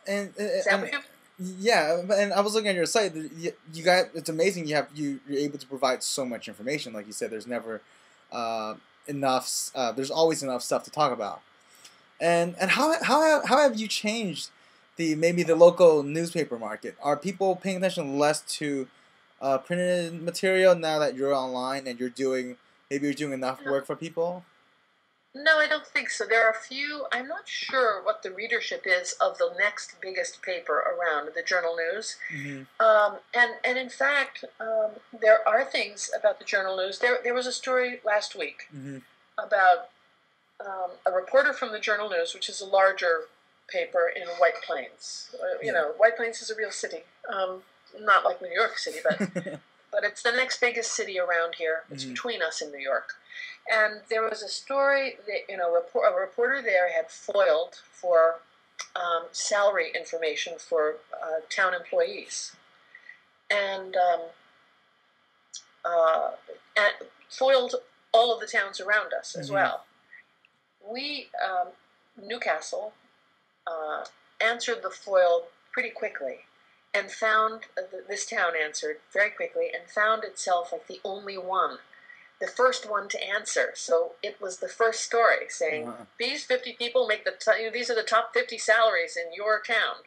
Is that what yeah, and I was looking at your site. You got, it's amazing. You're able to provide so much information. Like you said, there's never enough. There's always enough stuff to talk about. And how have you changed maybe the local newspaper market? Are people paying attention less to printed material now that you're online and you're doing enough work for people? No, I don't think so. There are a few. I'm not sure what the readership is of the next biggest paper around, the Journal News. Mm-hmm. And in fact, there are things about the Journal News. There was a story last week Mm-hmm. about a reporter from the Journal News, which is a larger paper in White Plains. You know, White Plains is a real city, not like New York City, but it's the next biggest city around here. It's between us and New York. And there was a story that, a reporter there had foiled for salary information for town employees, and foiled all of the towns around us as well. We, Newcastle, answered the foil pretty quickly, and found this town answered very quickly and found itself like the only one. The first one to answer, so it was the first story saying these 50 people make these are the top 50 salaries in your town,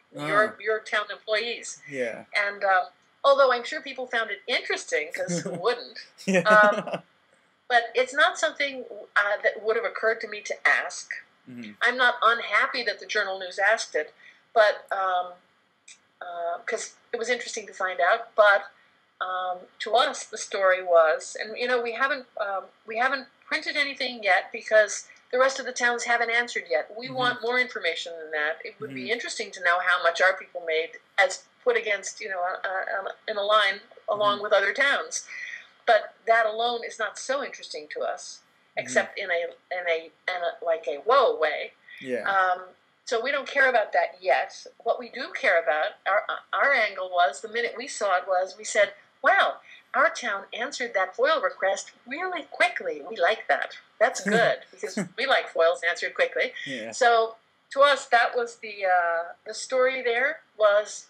your town employees. Yeah. And although I'm sure people found it interesting, because who wouldn't? But it's not something that would have occurred to me to ask. I'm not unhappy that the Journal News asked it, but because it was interesting to find out, but. To us, the story was, and we haven't printed anything yet because the rest of the towns haven't answered yet. We want more information than that. It would be interesting to know how much our people made as put against, in a line along with other towns. But that alone is not so interesting to us, except in a like a whoa way. Yeah. So we don't care about that yet. What we do care about, our angle was, the minute we saw it was, we said, wow, our town answered that FOIL request really quickly. We like that. That's good, because we like FOILs answered quickly. Yeah. So to us, that was the story there was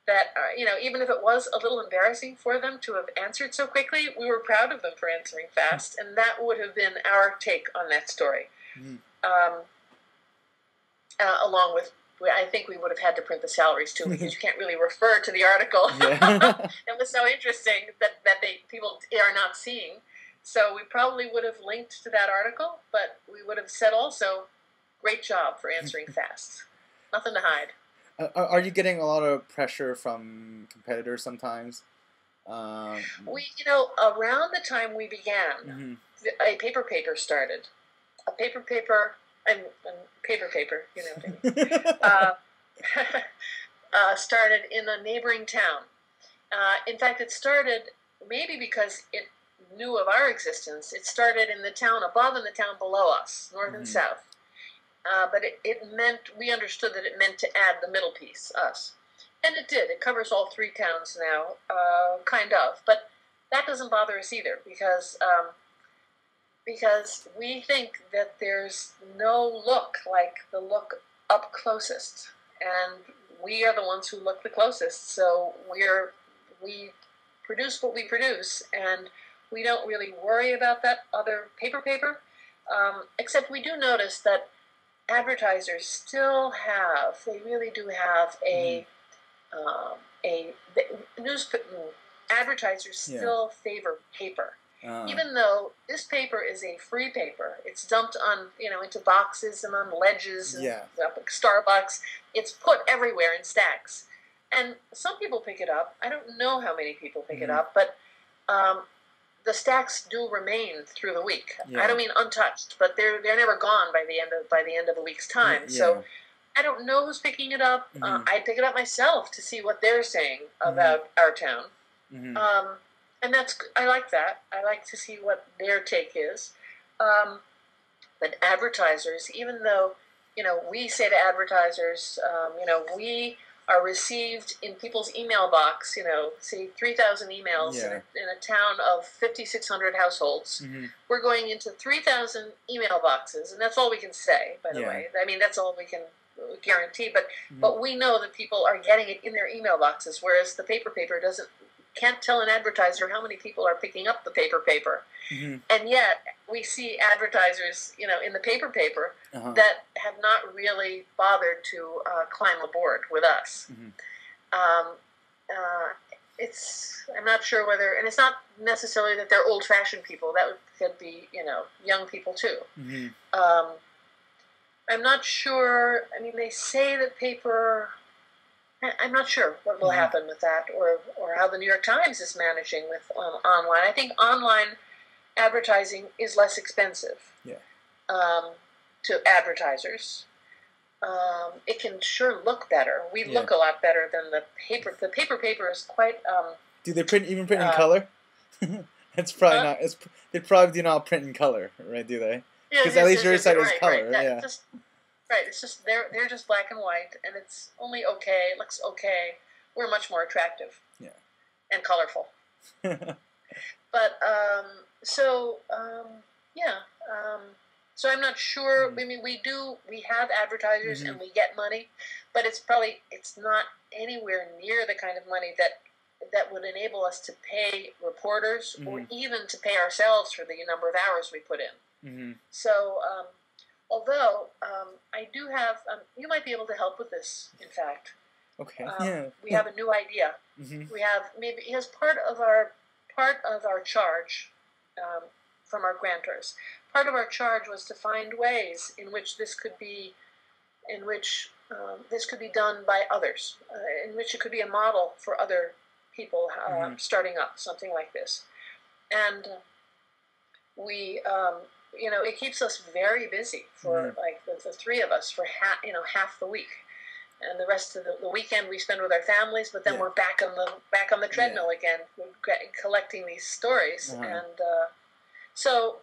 that, even if it was a little embarrassing for them to have answered so quickly, we were proud of them for answering fast, and that would have been our take on that story. Along with, I think we would have had to print the salaries too, because you can't really refer to the article. It was so interesting that people are not seeing. So we probably would have linked to that article, but we would have said also, great job for answering fast. Nothing to hide. Are you getting a lot of pressure from competitors sometimes? We, around the time we began, a paper started. A paper. And paper, you know what I mean, started in a neighboring town. In fact, it started maybe because it knew of our existence. It started in the town above and the town below us, north and south. But it meant, we understood that it meant to add the middle piece, us. And it did. It covers all three towns now, kind of. But that doesn't bother us either, because we think that there's no look like the look up closest, and we are the ones who look the closest. So we produce what we produce, and we don't really worry about that other paper. Except we do notice that advertisers still have, they really do have advertisers still favor paper. Even though this paper is a free paper, it's dumped on, into boxes and on ledges and up at Starbucks. It's put everywhere in stacks. And some people pick it up. I don't know how many people pick it up, but the stacks do remain through the week. I don't mean untouched, but they're never gone by the end of a week's time. So I don't know who's picking it up. I pick it up myself to see what they're saying about our town. And I like that. I like to see what their take is. But advertisers, even though, we say to advertisers, we are received in people's email box, say 3,000 emails in a town of 5,600 households. We're going into 3,000 email boxes, and that's all we can say, by the way. I mean, that's all we can guarantee, but we know that people are getting it in their email boxes, whereas the paper can't tell an advertiser how many people are picking up the paper. And yet we see advertisers, in the paper that have not really bothered to climb aboard with us. I'm not sure whether, and it's not necessarily that they're old-fashioned people. That could be, young people too. I'm not sure. I mean, they say that paper. I'm not sure what will happen with that, or how the New York Times is managing with online. I think online advertising is less expensive to advertisers. It can sure look better. We look a lot better than the paper. The paper is quite. Do they print in color? It's probably not. They probably do not print in color, right? Do they? Because at least your site is color. Right. It's just they're just black and white, and it's only okay. It looks okay. We're much more attractive. And colorful. But so I'm not sure. I mean, we have advertisers and we get money, but it's not anywhere near the kind of money that would enable us to pay reporters or even to pay ourselves for the number of hours we put in. So, although I do have, you might be able to help with this. In fact, we have a new idea. We have as part of our charge from our grantors. Part of our charge was to find ways in which this could be done by others, in which it could be a model for other people starting up something like this. And we, it keeps us very busy for like the three of us for half the week, and the rest of the weekend we spend with our families. But then we're back on the treadmill again, collecting these stories, and so.